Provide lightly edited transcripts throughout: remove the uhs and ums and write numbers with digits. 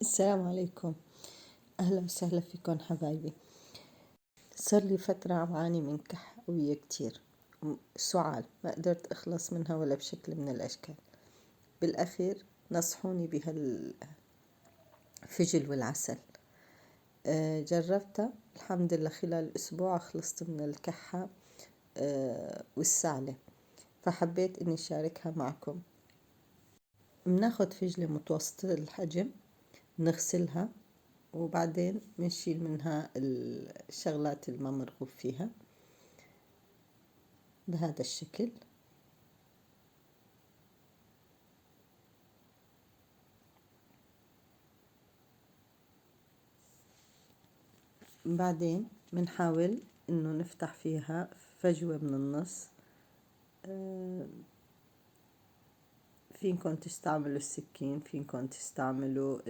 السلام عليكم. أهلا وسهلا فيكم حبايبي. صار لي فترة عم بعاني من كحة قوية كتير، سعال ما قدرت أخلص منها ولا بشكل من الأشكال. بالأخير نصحوني بهالفجل والعسل. جربتها الحمد لله، خلال أسبوع خلصت من الكحة والسعلة، فحبيت إني شاركها معكم. بناخد فجلة متوسطة الحجم، نغسلها وبعدين بنشيل منها الشغلات اللي ما مرغوب فيها بهذا الشكل. بعدين بنحاول انه نفتح فيها فجوة من النص. فينكم تستعملوا السكين، فينكم تستعملوا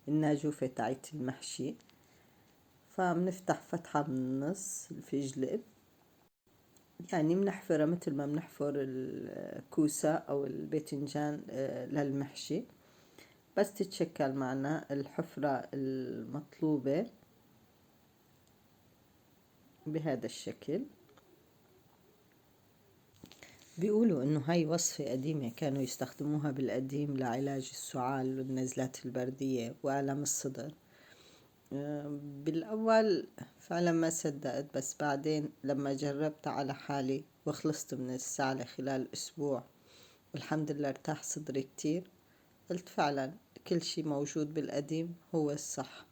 الناجوفة تاعت المحشي. فبنفتح فتحة من النص الفجلة، يعني بنحفرها مثل ما بنحفر الكوسة أو الباذنجان للمحشي، بس تتشكل معنا الحفرة المطلوبة بهذا الشكل. بيقولوا إنه هاي وصفة قديمة كانوا يستخدموها بالقديم لعلاج السعال والنزلات البردية وآلام الصدر. بالأول فعلا ما صدقت، بس بعدين لما جربت على حالي وخلصت من السعلة خلال أسبوع والحمد لله ارتاح صدري كتير، قلت فعلا كل شي موجود بالقديم هو الصح.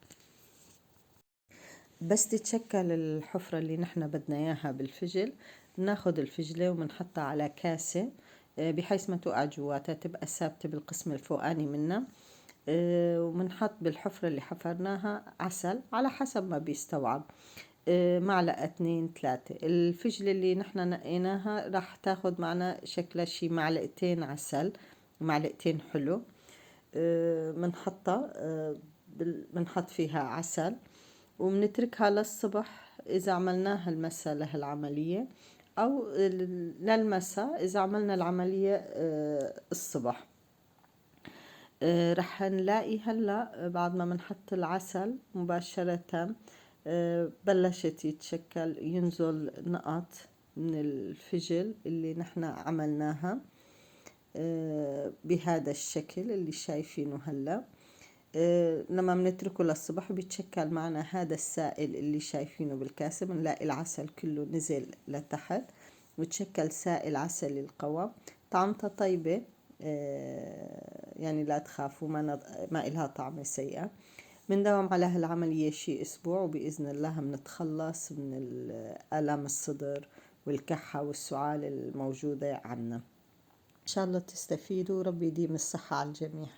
بس تتشكل الحفرة اللي نحنا بدنا اياها بالفجل، بناخد الفجلة وبنحطها على كاسة بحيث ما توقع جواتها، تبقى ثابتة بالقسم الفوقاني منها. وبنحط بالحفرة اللي حفرناها عسل على حسب ما بيستوعب، معلقة 2-3. الفجلة اللي نحنا نقيناها راح تاخد معنا شكلها شي معلقتين عسل، معلقتين حلو. بنحطها، بنحط فيها عسل وبنتركها للصبح إذا عملناها المساء لهالعملية، أو للمساء إذا عملنا العملية الصبح. رح نلاقي هلأ بعد ما بنحط العسل مباشرة بلشت يتشكل، ينزل نقط من الفجل اللي نحنا عملناها بهذا الشكل اللي شايفينه هلأ. لما بنتركه للصبح بيتشكل معنا هذا السائل اللي شايفينه بالكاسة. بنلاقي العسل كله نزل لتحت وتشكل سائل عسلي القوام، طعمتها طيبة. يعني لا تخافوا، ما إلها طعمة سيئة. بنداوم على هالعملية شي أسبوع وبإذن الله بنتخلص من آلام الصدر والكحة والسعال الموجودة عنا. إن شاء الله تستفيدوا، ربي يديم الصحة على الجميع.